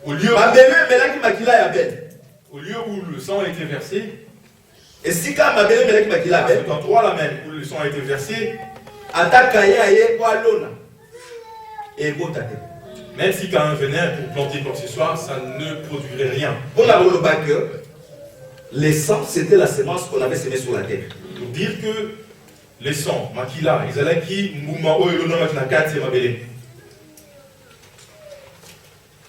au lieu où le sang a été versé, et si quand cet endroit-là même où le sang a été versé, même si quand un venait pour planter quoi que ce soit, ça ne produirait rien. Les sangs, c'était la semence qu'on avait semée sur la terre. Pour dire que les sangs, makila, ezalaki mouma o elona makina c'est ma belle.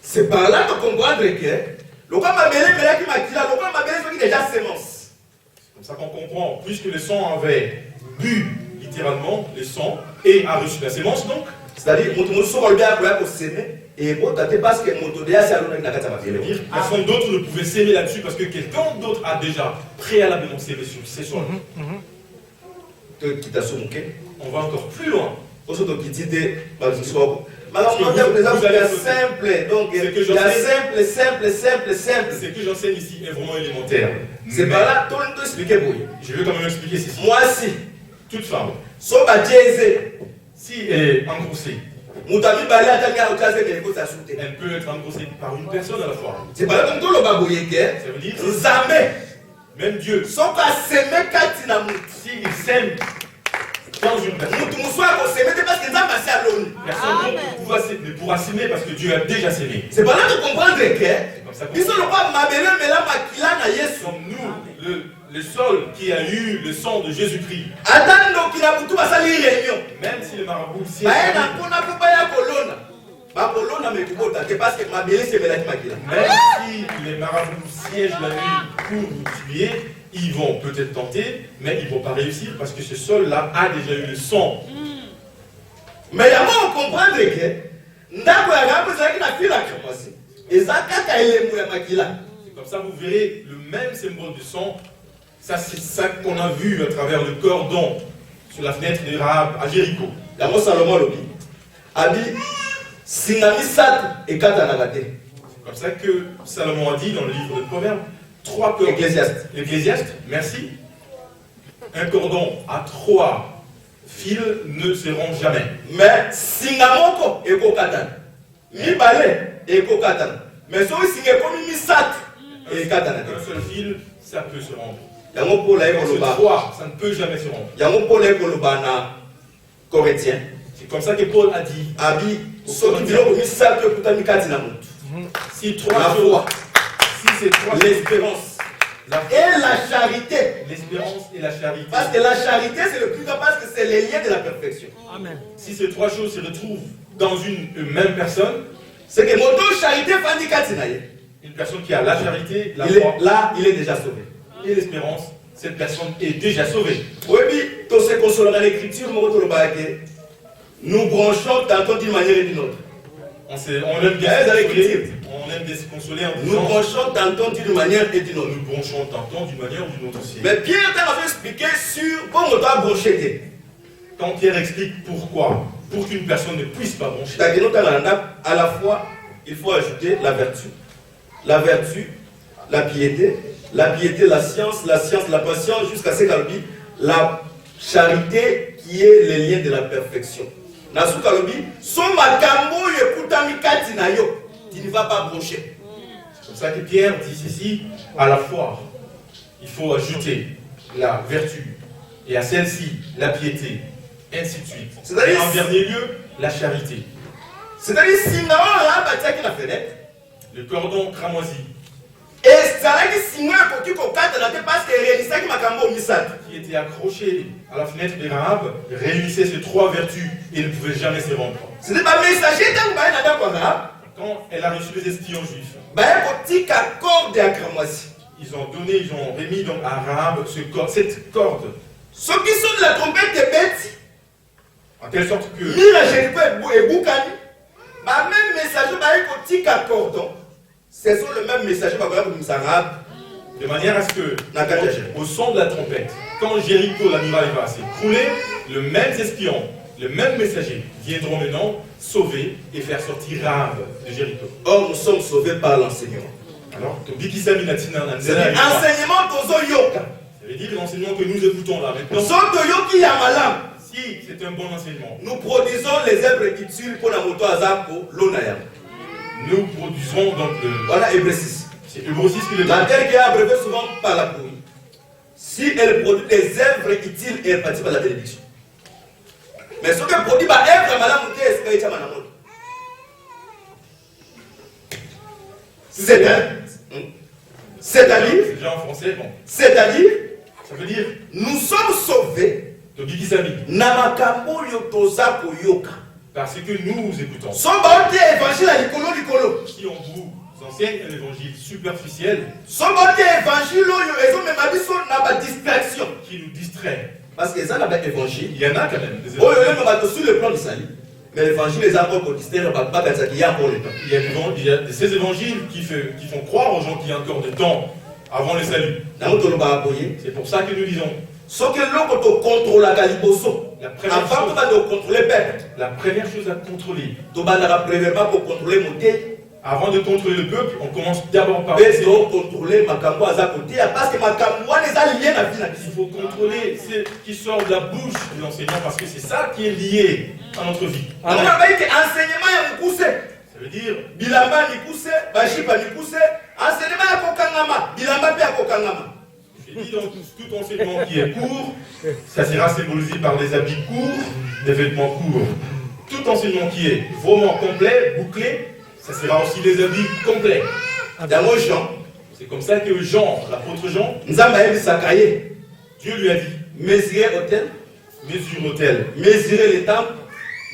C'est par là de comprendre que le quoi ma belle qui makila, le quoi ma belle c'est déjà semence. C'est comme ça qu'on comprend. Puisque le sang avait bu littéralement le sang et a reçu la semence donc. C'est-à-dire, personne d'autre ne pouvait s'aimer là-dessus parce que quelqu'un d'autre a déjà préalablement s'aimé sur ces sols. On va encore plus loin. Simple, donc il y a simple. Ce que j'enseigne ici est vraiment élémentaire. C'est par là, tout le monde expliquer. Je vais quand même expliquer ceci. Moi, si toute femme, si elle est engrossée, elle peut être engrossée par une personne à la fois. C'est pas là comme tout le babouye. Ça veut dire même Dieu, s'il sème dans une personne, personne ne pourra s'aimer parce que Dieu a déjà sémé. C'est pas là de comprendre que comme nous, le sol qui a eu le sang de Jésus-Christ, même si le marabout siège, même si les marabouts siègent la nuit pour vous tuer, ils vont peut-être tenter, mais ils ne vont pas réussir parce que ce sol-là a déjà eu le sang. Mais il y a on comprendre que c'est comme ça vous verrez le même symbole du sang. Ça, c'est ça qu'on a vu à travers le cordon sur la fenêtre de Rahab à Jéricho. C'est comme ça que Salomon a dit dans le livre de Proverbes, 3 cordons. L'Ecclésiaste, merci. Un cordon à 3 fils ne se rompt jamais. Mais singamoko ekokatana. Mibale ekokatana. Mais so singe comme misat ekatana. Un seul fil, ça peut se rompre. Yango pour la Sur 3, ça ne peut jamais se rompre. Yango pour la kolobana Corinthien. C'est comme ça que Paul a dit. Abi so qui bilo misat que puta mikati na mutu. Si 3 choses, si c'est 3 l'espérance et la charité. L'espérance et la charité. Parce que la charité c'est le plus grand parce que c'est les liens de la perfection. Amen. Si ces 3 choses se retrouvent dans une même personne, c'est que mon charité fandikati na ye. Une personne qui a la charité, la foi, là il est déjà sauvé. Et l'espérance, cette personne est déjà sauvée. Oui, tout ce qu'on se dans l'écriture, nous branchons tantôt d'une manière et d'une autre. On aime bien se consoler en disant, nous branchons tantôt d'une manière et d'une autre. Nous branchons tantôt d'une manière ou d'une autre aussi. Mais Pierre t'a expliqué sur comment on doit brancher. Quand Pierre explique pourquoi, pour qu'une personne ne puisse pas brancher, à la fois, il faut ajouter la vertu. La vertu, la piété, la science, la patience, jusqu'à ce qu'Albi, la charité qui est le lien de la perfection. Nasukalobi, son makambo yekutami katina yo, tu ne vas pas brancher. C'est comme ça que Pierre dit ceci, à la foi, il faut ajouter la vertu, et à celle-ci, la piété, ainsi de suite. Et en dernier lieu, la charité. C'est-à-dire, si on a bâti la fenêtre, le cordon cramoisi, et ça a dit parce que qui était accroché à la fenêtre de Rahab, réunissait ces 3 vertus et ne pouvait jamais se rompre. C'était pas messager quand elle a reçu les espions juifs, ils ont remis donc à Rahab cette corde. Ceux qui sont de la trompette de bêtes, en telle sorte que même messager cordon. C'est le même messager de manière à ce que, au son de la trompette, quand Jéricho, la muraille va s'écrouler, le même espion, le même messager viendront maintenant sauver et faire sortir Rahab de Jéricho. Or, nous sommes sauvés par l'enseignement. Alors, l'enseignement ça veut dire l'enseignement que nous écoutons là maintenant. Si c'est un bon enseignement, nous produisons les œuvres utiles pour la moto azako l'onaya. nous produiserons donc le... Voilà, Hébreu 6. C'est Hébreu 6 qui le dit. La terre qui est abreuvée souvent par la pluie, si elle produit des œuvres utiles, elle participe à la bénédiction. Mais ce que produit par œuvre, madame Mouté, est-ce qu'il y a madame Mouté? C'est-à-dire, C'est déjà en français, bon. c'est-à-dire, Ça veut dire, nous sommes sauvés Tobikisami, namakambo yotoza koyoka. parce que nous écoutons. Sombote évangile à likolo likolo. Si on vous enseigne un évangile superficiel Sombote évangile oyo ezo mema biso na ba distraction. qui nous distrait, Parce que ça n'a pas évangile. il y en a quand même des Oyo évangiles. le bato sur le plan du salut. Mais l'évangile les a encore pour distraire ba kanza qui y a encore le temps. Il y a ces évangiles qui font croire aux gens qu'il y a encore du temps avant le salut. Na moto lo ba boye. C'est pour ça que nous disons, Soki loko to contrôle la liboso. la première Avant chose, de contrôler peuple. la première chose à contrôler, To ba na premièrement pour contrôler monter. avant de contrôler le peuple, on commence d'abord par Mais donc contrôler makambo aza côté parce que makambo les a liés na vie na il biso. faut contrôler ce qui sort de la bouche de l'enseignant parce que c'est ça qui est lié à notre vie. On a dit que enseignement ya mukuse. Ça veut dire, Bilamba nikuse, bashipa nikuse, enseignement ya kokangama, bilamba pe ya kokangama. j'ai dit donc tout enseignement qui est court, ça sera symbolisé par des habits courts, des vêtements courts. Tout enseignement qui est vraiment complet, bouclé, ça sera aussi des habits complets. Yango Jean, C'est comme ça que Jean, l'apôtre Jean, Nzamba Sakaye, Dieu lui a dit, mesurer l'autel, mesure l'autel, mesurer les temples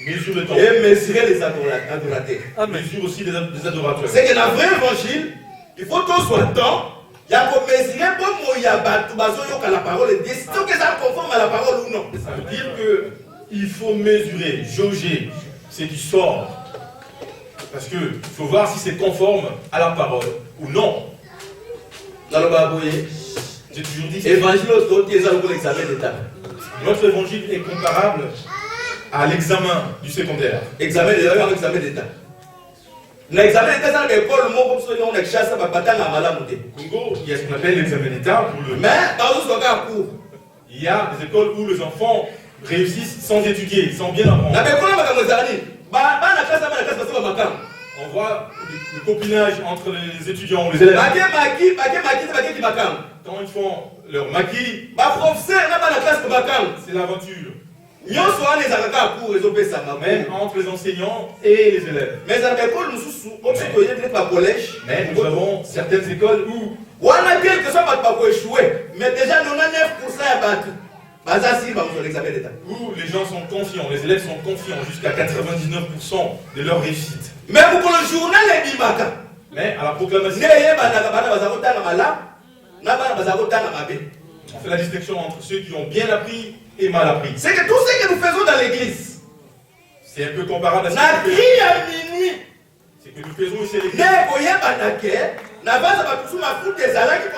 mesure le temple, et mesurer les adorateurs. mesure aussi des adorateurs. C'est que dans le vrai évangile, il faut qu'on soit temps. Il y a qu'on mesurer pour moya batu bazoyoka la parole et décider que ça conforme à la parole ou non. Ça veut dire qu'il faut mesurer, jauger ce qui sort. Parce qu'il faut voir si c'est conforme à la parole ou non. Dans le baboye, J'ai toujours dit, évangile autorité, ils ont l'examen d'état. notre évangile est comparable à l'examen du secondaire. Examen d'état, examen d'état. L'examen d'état, c'est l'école, moi, comme ça, on a chassé à Batang à Malamouté. Au Congo, il y a ce qu'on appelle l'examen d'État. Mais, dans ce cas, cours. Il y a des écoles où les enfants réussissent sans étudier, sans bien apprendre. On voit le copinage entre les étudiants ou les élèves. Quand ils font leur maquis, c'est l'aventure. Même entre les enseignants et les élèves. Mais nous avons certaines écoles où les gens sont confiants, les élèves sont confiants jusqu'à 99% de leur réussite. Mais pour le journal, les bimaka. Mais à la proclamation, on fait la distinction entre ceux qui ont bien appris et mal appris. C'est que tout ce que nous faisons dans l'église, C'est un peu comparable à ce na que nous cri faisons. à minuit, C'est que nous faisons ici à l'église. ne koyeba na ke, na baza batusu mafuta ezalaki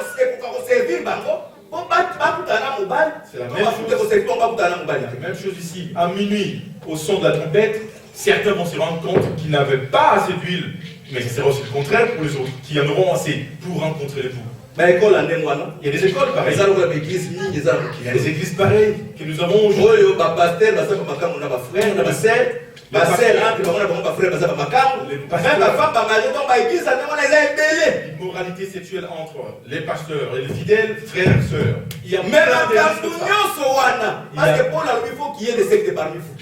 koservir bango, po bakutana mobali, C'est la to même mafuta chose. koservir bango bakutana mobali. La même chose ici, à minuit, au son de la trompette, certains vont se rendre compte qu'ils n'avaient pas assez d'huile, mais ce sera aussi le contraire pour les autres, qui en auront assez pour rencontrer l'époux. Ba école ande mwana, Il y a des écoles pareilles, ezalo la église mingi ezalo il y a des mokili. églises pareilles que nous avons aujourd'hui. Oyo ba pasteur baza ba makambo na ba frère na ba sœur, ba sœur entre bango na bango ba frère baza ba makambo. Les Même pasteurs. ba femme ba mari donc ba église ande mwana eza ebele. L'immoralité sexuelle entre les pasteurs et les fidèles, frères et sœurs. Il y a Mais plein d'églises makambo comme ça. nyonso wana, parce que Paul a dit faut qu'il y ait des sectes parmi vous.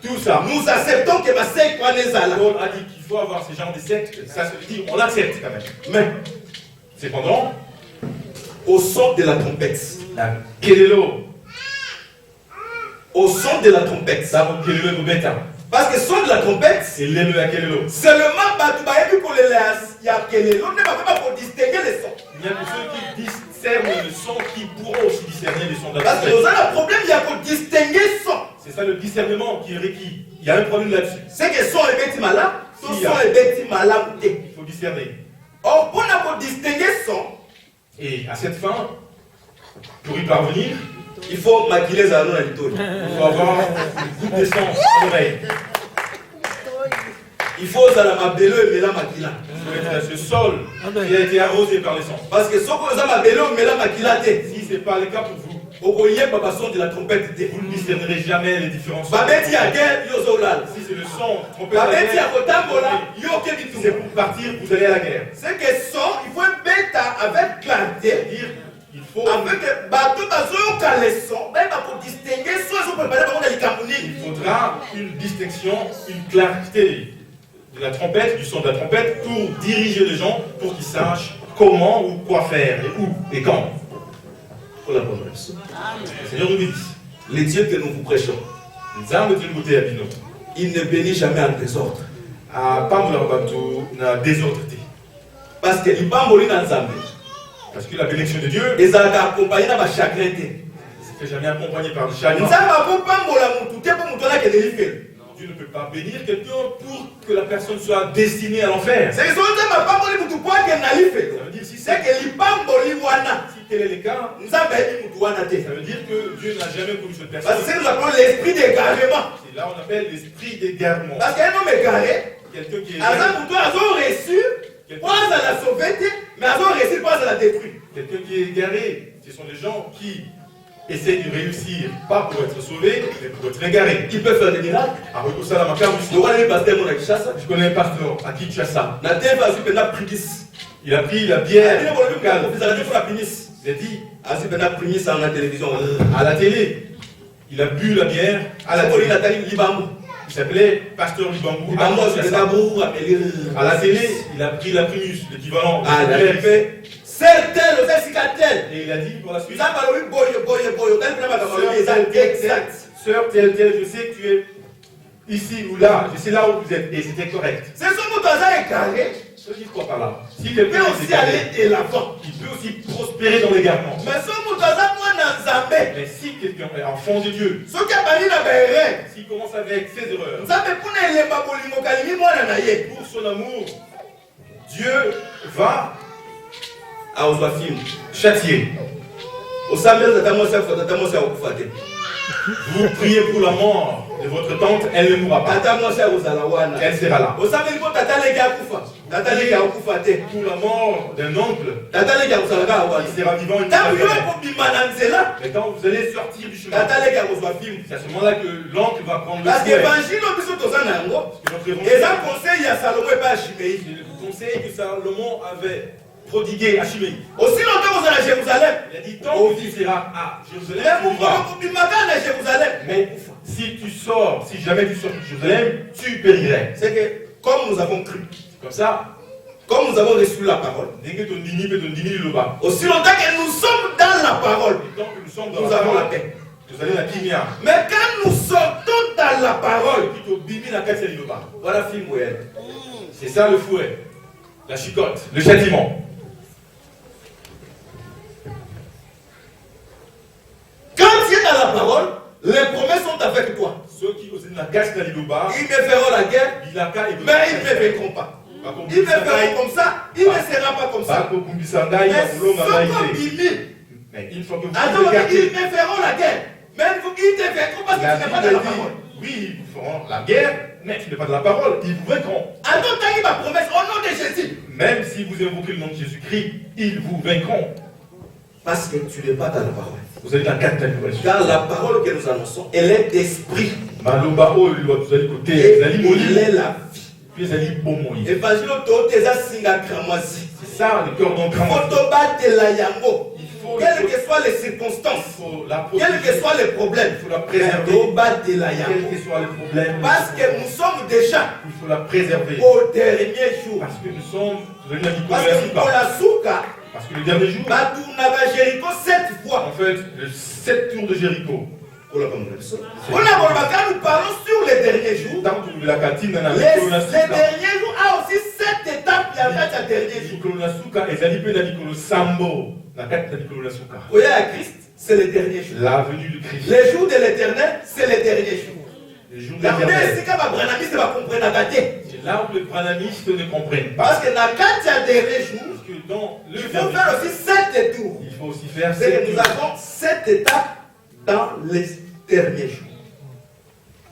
Tout ça. Nous acceptons que ma secte wana ezala. Paul a dit qu'il faut avoir ce genre de secte, ça se dit, on l'accepte quand même. Mais Cependant, au son de la trompette, la kelelo, au son de la trompette, ça kelelo bobeta, parce que son de la trompette, c'est lelo ya kelelo. seulement batu bayebi kolela ya kelelo ne va pas pour distinguer les sons. Il y a que ceux qui discernent le son qui pourront aussi discerner le son de la Parce que trompette. nous avons un problème, il y a pour distinguer son. C'est ça le discernement qui est requis. Il y a un problème là-dessus. C'est que son est bêti malin, tout Si, son hein. est bêti malin. Il faut discerner. Or, pour distinguer son, Et à cette fin, pour y parvenir, il faut maquiller les anneaux dans les tours. il faut avoir une goutte de sang à l'oreille. Il faut ça la mabelo et la maquilla. Il faut être ce sol qui a été arrosé par les sangs. Parce que ce que nous avons mabelo et la maquilla, Si ce n'est pas le cas pour vous, de la trompette. Vous ne discernerez jamais les différents sons. Babeti ya guerre, yozolala. Si c'est le son, trompette à la Babeti ya guerre, kotambola, si yokebitu. c'est pour partir, vous allez à la guerre. C'est que son, il faut bêta avec clarté. C'est-à-dire, il faut, Avec bateau bazoyoka les sons, même pour distinguer soit ils ont préparé par contre les il faudra une distinction, une clarté de la trompette, du son de la trompette, pour diriger les gens, pour qu'ils sachent comment ou quoi faire, et où et quand. pour la promesse. Le Seigneur nous dit, Les dieux que nous vous prêchons, Nzambe Timothée Abino, il ne bénit jamais en désordre. à Pamela Bato, na désordreté. Parce que l'ibamboli dans Nzambe, Parce que la bénédiction de Dieu ils ont accompagné dans ma chagrin. ne s'est jamais accompagnée par le chagrin. Nzambe a pambola mututé pour mutuana que de fait. Dieu ne peut pas bénir quelqu'un pour que la personne soit destinée à l'enfer. C'est que Nzambe a pamboli mutu pour que na fait. Ça veut dire si C'est que l'ibamboli wana. si tel est le cas, Nzambe a dit mutu wana te. ça veut dire que Dieu n'a jamais connu cette Parce personne. que nous appelons l'esprit d'égarement. C'est là on appelle l'esprit d'égarement. Parce qu'un homme égaré, Quelqu'un qui est Azam mutu a reçu, pas à la sauver, mais a reçu, pas à la détruire. quelqu'un qui est égaré, ce sont des gens qui essaient de réussir, pas pour être sauvés, mais pour être égarés. Il peut faire des miracles. À Rekosala Makamu, je connais un pasteur à Kinshasa. Na teva azu pena primis. Il a pris la bière locale. Vous allez faire la primis. Il a dit Azu pena primis à la télévision. à la télé. Il a bu la bière à la Akoli télé. Nathalie Libamou. Il s'appelait Pasteur Libambou. Libamou azu pena bourou À la télé, il a pris la primus, l'équivalent. Ah, il a fait certains le fait cicatel. Et il a dit pour la suite, Nous avons eu boyo. Tel pena bakabalo exact. Exact. sœur telle, je sais que tu es ici ou là, je sais là où vous êtes, et c'était correct. C'est son mot dans égaré. Ça veut dire quoi par là? Si Il quelqu'un peut est aussi égaré, aller de l'avant. il peut aussi prospérer dans l'égarement. Mais son mot dans moi dans Zambé. Mais si quelqu'un est enfant de Dieu, Ce qui a banni la béré. s'il commence avec ses erreurs, Nzambe puna elemba bolingo kalimi mwana na ye. pour son amour, Dieu va Aozwa film. châtier. Osambela tata mwasi akufa te. Vous priez pour la mort de votre tante, elle ne mourra pas. Tata mwasi akozala wana. Elle sera là. Osambeli mpo tata leki akufa. Tata leki akufa te. Pour la mort d'un oncle, Tata leki akozala kaka wana. il sera vivant une Ntango yo fois. ekobima na nzela, Mais quand vous allez sortir du chemin, tata leki akozwa film. c'est à ce moment-là que l'oncle va prendre le Parce que souhait. évangile oyo biso toza na yango, Que notre évangile, eza conseil ya Salomo epai ya Shimei. c'est le conseil que Salomon avait prodigué à Chimée. Aussi longtemps kozala na Jérusalem, Il a dit, tant que tu seras à Jérusalem, mais tu mokolo vivras. kobima kaka na Jérusalem. Mais si tu sors, si jamais tu sors de Jérusalem, tu périrais. C'est que comme nous avons cru, Comme ça, comme nous avons reçu la parole, dès que ton dini peut ton dini le bas. aussi longtemps que nous sommes dans la parole, Et tant que nous sommes dans nous la avons la parole, paix. nous allons la kimia. Mais quand nous sortons dans la parole, Qui t'obéit la casse le bas. voilà film où elle. C'est ça le fouet, la chicotte, le châtiment. Quand tu es dans la parole, les promesses sont avec toi. Ceux qui osent la casse le bas, Ils me feront la guerre, il a qu'à mais ils ne me vaincront pas. Ils me feront comme ça, il ne sera pas comme ça. Mais ceux comme Bimi, Mais une fois que vous attends, regardez, ils me feront la guerre. Même vous, ils ne vaincront pas parce que la tu n'es pas Bible dans la dit, parole. oui, ils vous feront la guerre, mais tu n'es pas dans la parole, ils vous vaincront. Attends, t'as dit ma promesse au nom de Jésus. Même si vous invoquez le nom de Jésus-Christ, ils vous vaincront. Parce que tu n'es pas dans la parole. Vous êtes la carte nouvelle. Car la parole que nous annonçons, elle est d'esprit. Maloba oh, vous allez côté, Et vous allez il mourir, est la vie. puis vous allez bomber. Évangile toteza singa kramwasi. C'est ça le cœur d'un grand. Fotobatela yango. Il faut Quelles que soient les circonstances, la quels que soient les problèmes, il faut la préserver. fotobatela Quels yango. que soient les problèmes, Parce que nous sommes déjà il faut la préserver. au dernier jour. Parce que nous sommes, vous allez dire Parce que pour la souka, Parce que le dernier jour, Batunaba Jéricho 7 fois. en fait, le 7 tours de Jéricho. On a nous parlons sur les derniers jours. Tant que la catine dans la Les derniers jours a aussi 7 étapes. Il y a 4 derniers jours. Oya à Christ, c'est les derniers jours. La venue du Christ. Les jours de l'éternel, c'est les derniers jours. Les jours de La l'éternel. c'est quand Branhamisme va comprendre la date. C'est là où les branhamistes ne comprennent pas. Parce que dans 4 derniers jours, Parce que dans le il faut dernier faire aussi 7 tours. il faut aussi faire C'est que 7 nous tours. avons 7 étapes dans les derniers jours.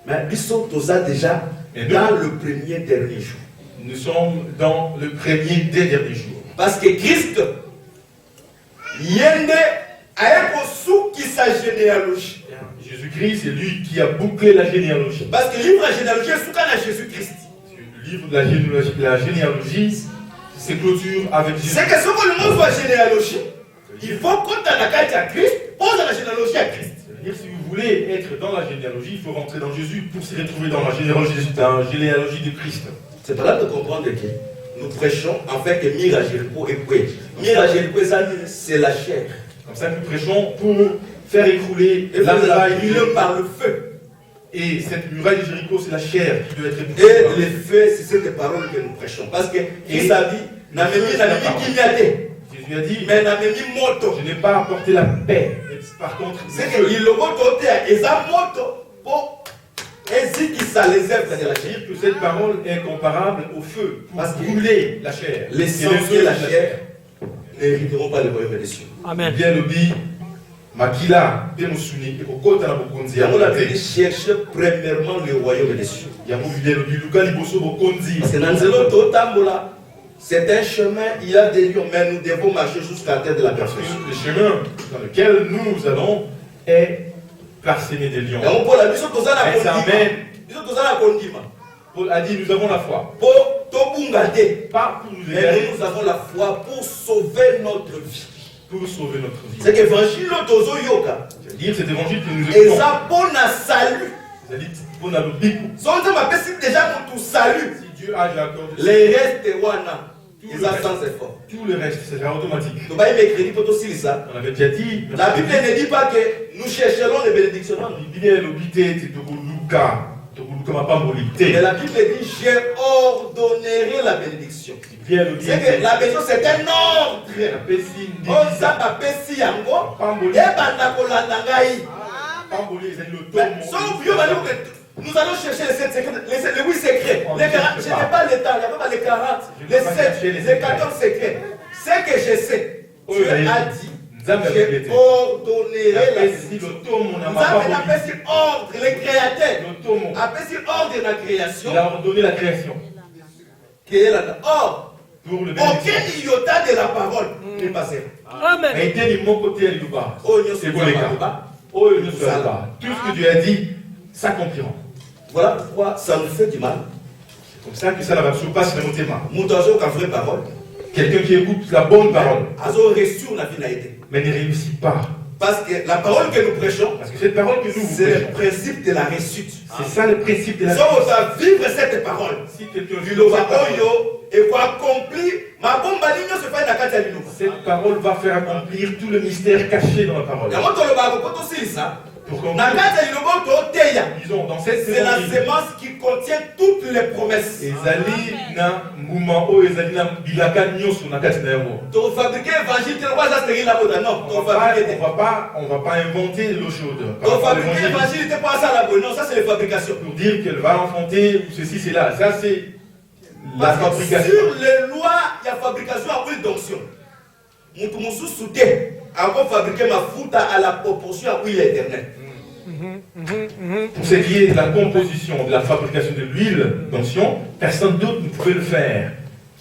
Mais ils sont déjà Et nous- dans le premier dernier jour. Nous sommes dans le premier des derniers jours. Parce que Christ, Yende généalogie. Jésus-Christ, c'est lui qui a bouclé la généalogie. Parce que le livre de la généalogie est sous Jésus-Christ. Le livre de la généalogie se clôture avec Jésus. C'est que si le monde soit généalogie, il faut qu'on ait la carte à Christ, pose la généalogie à Christ. C'est-à-dire, si vous voulez être dans la généalogie, il faut rentrer dans Jésus pour se retrouver dans la généalogie de Christ. C'est pas là de comprendre que nous prêchons en fait que Mira Jéricho est quoi. Mira Jéricho, c'est la chair. Comme ça, nous prêchons pour faire écrouler la muraille par le feu. Et cette muraille de Jéricho, c'est la chair qui doit être éprouvée. Et le feu, c'est cette parole que nous prêchons. Parce que Jésus a dit, Jésus a dit, mais je n'ai pas apporté la paix. Par contre, c'est qu'il le moto et ça moto pour ainsi qu'il ça les œuvres de la chair. Que cette parole est comparable au feu pour brûler la chair. Les sangs de la chair n'hériteront pas le royaume des cieux. Amen. Bien le dit. Makila, Demosuni, et Okota Bokonzi. On a dit chercher premièrement le royaume des cieux. C'est un chemin, il y a des lions, mais nous devons marcher jusqu'à la terre de la perfection. Le chemin dans lequel nous allons est parsemé des lions. Amen. Paul a dit, nous avons la foi. Pas pour nous aider, nous avons la foi pour sauver notre vie. Pour sauver notre vie. C'est l'évangile c'est-à-dire cet évangile que nous écoutons. Et ça pour la salut. C'est-à-dire pour la bible. Déjà pour tout salut. Si Dieu a déjà accordé. Les restes wana. Ils ont sans effort. Tout le reste, c'est automatique. On avait déjà dit. La Bible ne dit pas que nous chercherons les bénédictions. Mais la Bible dit, je ordonnerai la bénédiction. C'est que la bénédiction, c'est un ordre. On s'en appelle si yango. Et nous allons chercher les 7 secrets, les 8 secrets. Je n'ai pas les temps, il n'y a pas les 40, les 7, les 14 secrets. C'est que je sais. Dieu a dit. Je ordonnerai la bénédiction. Nous avons appelé ordre, les créateurs. Appelé ordre de la création. Il a ordonné la création. Or, aucun iota de la parole n'est passé. Amen. Tout ce que Dieu a dit s'accomplira. Voilà pourquoi ça nous fait du mal. C'est comme ça que ça va surpasser le thème. Parole. Quelqu'un qui écoute la bonne parole, mais ne réussit pas. Parce que la parole que nous prêchons, parce que cette parole que nous c'est le principe de la réussite. C'est ça le principe de la réussite. Si on va vivre cette parole, si quelqu'un vit et qu'on accomplit, cette parole va faire accomplir tout le mystère caché dans la parole. Disons, dans cette c'est la sémence qui contient toutes les promesses. Donc fabriquer l'évangile, on va pas inventer l'eau chaude. Donc fabriquer l'évangile, non, ça c'est la fabrication. Pour dire qu'elle va enfanter ceci, c'est là. Ça c'est la fabrication. Sur les lois, il y a fabrication à huile d'onction. Moutoumoussou soudé, avant de fabriquer ma foute à la proportion à huile éternelle. Pour ce qui est de la composition, de la fabrication de l'huile d'onction, personne d'autre ne pouvait le faire.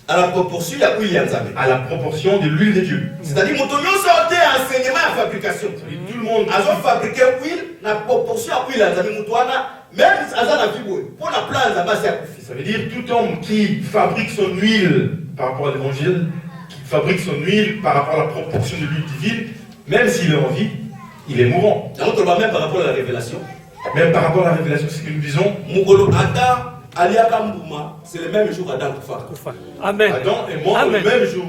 À la proportion, il y a huile à la proportion de l'huile de Dieu. C'est-à-dire, Moutoumoussou sortait enseignement à la fabrication. Tout le monde a fabriqué l'huile, la proportion à huile même si on a vu pour la place là-bas, ça veut dire tout homme qui fabrique son huile par rapport à l'évangile, qui fabrique son huile par rapport à la proportion de l'huile divine, même s'il est en vie, il est mourant. Même par rapport à la révélation. Même par rapport à la révélation, c'est ce que nous disons. C'est le même jour Adam Koufa. Amen. Adam est mort le même jour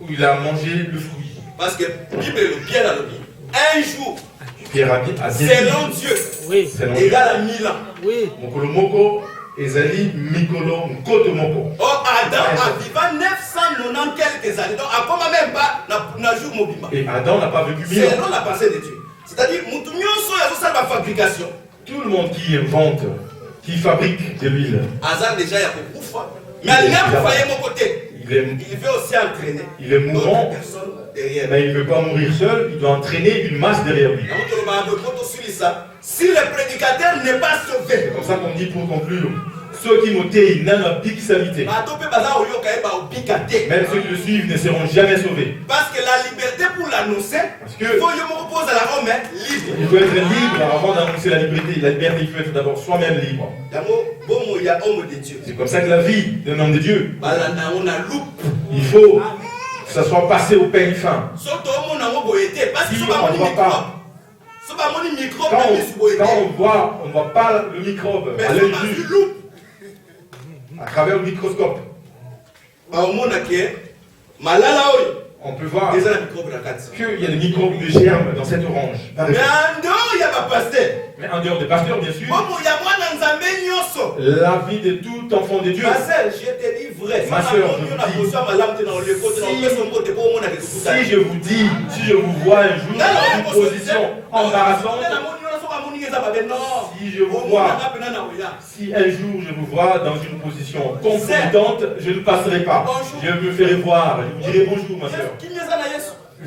où il a mangé le fruit. Parce que la Bible est bien dans le Bible. Un jour. Selon Dieu, égal à 1000 ans. Oui. Moko ezali mikolo mkoto moko. Oh, Adam a vécu 990 quelques années. Donc, à comment même pas na jour mobima. Et Adam n'a pas vécu 1000 ans. Selon la pensée de Dieu. C'est-à-dire, la fabrication. Tout le monde qui invente, qui fabrique de l'huile. Adam déjà il y a beaucoup. Mais il a pas mon côté. Il veut aussi entraîner. Il est mourant. Mais il ne veut pas mourir seul, il doit entraîner une masse derrière lui. Si le prédicateur n'est pas sauvé, c'est comme ça qu'on dit pour conclure. Ceux qui m'ont été, n'ont pas salité. Même ceux qui le suivent ne seront jamais sauvés. Parce que la liberté pour l'annoncer, il faut que je me repose à la Rome libre. Il faut être libre avant d'annoncer la liberté. La liberté, il faut être d'abord soi-même libre. C'est comme ça que la vie d'un homme de Dieu. Il faut que ça soit passé au peigne fin. Si on ne voit pas. Quand on ne voit pas le microbe à l'œil nu, à travers le microscope, on peut voir qu'il y a des microbes de germes dans cette orange. Mais en dehors des pasteurs, bien sûr, la vie de tout enfant de Dieu. Ma soeur, je te dis vrai. Ma soeur, si je vous dis, si je vous vois un jour dans une position embarrassante, si je vous vois, si un jour je vous vois dans une position compromettante, je ne passerai pas. Je me ferai voir, je vous dirai bonjour, ma soeur. Je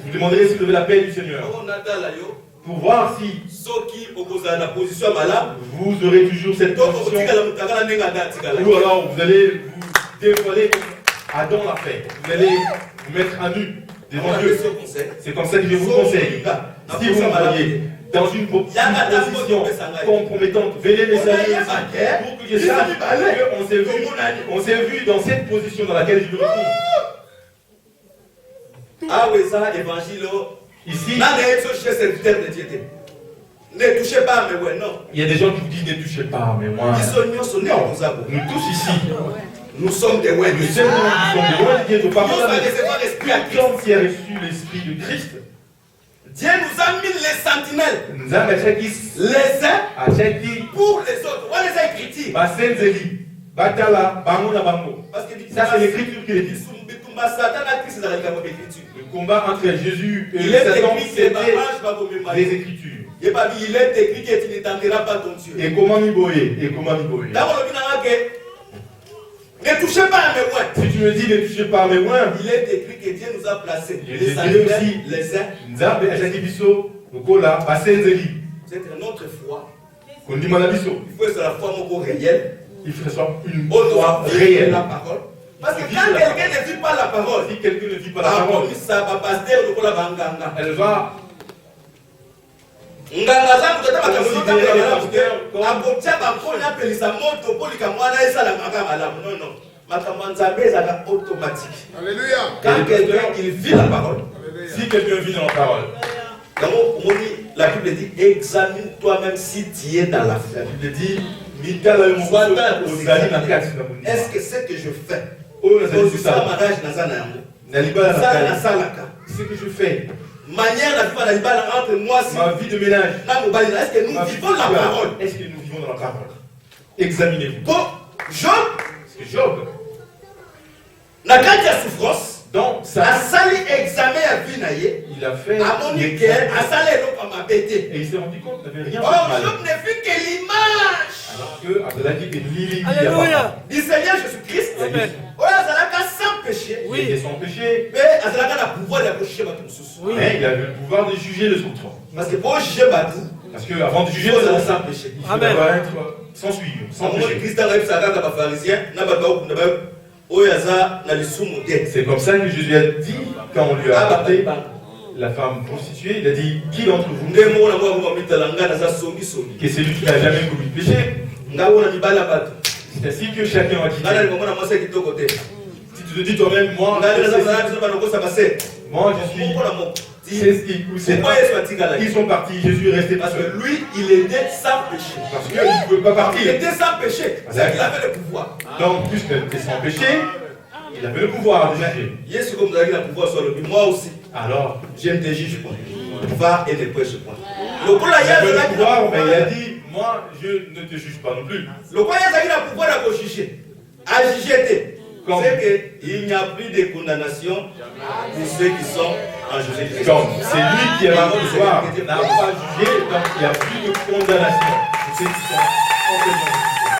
vous demanderai si vous avez la paix du Seigneur. Pour voir si vous aurez toujours cette position, ou alors vous allez vous dévoiler Adam l'a fait. Vous allez vous mettre à nu devant Dieu. C'est comme ça que je vous conseille. Si vous me voyez dans une position compromettante, venez me saluer pour que je sache qu'on s'est vu dans cette position dans laquelle je me retrouve. Ah oui, ça, évangile. Ici, ne touchez pas, mais ouais, non. Il y a des gens qui vous disent ne touchez pas, mais moi. Non, nous tous ici, nous sommes des ouais. Nous sommes des ouais, Dieu nous parle. L'homme qui a reçu l'esprit de Christ. Dieu nous a mis les sentinelles. Nous a mis les uns pour les autres. On les a écrits. Ça, c'est l'écriture qui le dit. Le combat entre Jésus et Satan, c'était les Écritures. Il est écrit que tu ne tenteras pas ton Dieu. Et comment m'y boyer? Et comment m'y boyer? Ne touchez pas à mes ouins. Si tu me dis ne touchez pas à mes ouins, il est écrit que Dieu nous a placés. Les aussi, les uns. C'est notre foi. Il faut que c'est la foi réelle. Il faut que ce soit une foi réelle. La parole. Parce que quand quelqu'un ne vit pas la parole, si quelqu'un ne vit pas la parole, elle va. Alléluia. Quand quelqu'un vit la parole, si quelqu'un vit dans la parole, la Bible dit examine-toi-même si tu es dans la foi. La Bible dit est-ce que ce que je fais, ce que je fais, manière entre moi, ma vie de ménage, est-ce que nous vivons la parole? Est-ce que nous vivons dans la parole? Examinez-vous. Bon, Job, parce que Job, la grande souffrance, donc ça a sali examen à vie, il a fait à mon nickel, à salé l'eau ma bête. Et il s'est rendu compte qu'il n'avait rien fait mal. Job ne vit que l'image. Alors que Abdeladi est l'île. Alléluia. Du Seigneur Jésus-Christ. Amen. Sans péché. Oui. Il est sans péché. Mais il a le pouvoir de juger oui. Mais il a le pouvoir de juger les autres. Parce que pour juger parce que avant de juger, il sans péché. Il faut d'abord être sans suivre, sans péché. C'est comme ça que Jésus a dit quand on lui a apporté la femme prostituée. Il a dit qui d'entre vous que c'est lui qui n'a jamais commis de péché. C'est ainsi que chacun a quitté. Si tu te dis toi-même, moi je suis. Ils sont partis, Jésus est resté parce que lui, il était sans péché. Parce qu'il ne pouvait pas partir. Il était sans péché. C'est qu'il avait le pouvoir. Donc, puisqu'il était sans péché, il avait le pouvoir de juger. Moi aussi. Alors, je ne te juge pas. Va et ne prêche pas. Il avait le pouvoir, mais il a dit, moi, je ne te juge pas non plus. Le pouvoir a pouvoir à juger. À juger. C'est qu'il n'y a plus de condamnation pour ceux qui sont en Jésus-Christ. Donc, c'est lui qui a le pouvoir, n'a pas jugé, donc il n'y a plus de condamnation pour ceux qui sont en Jésus-Christ.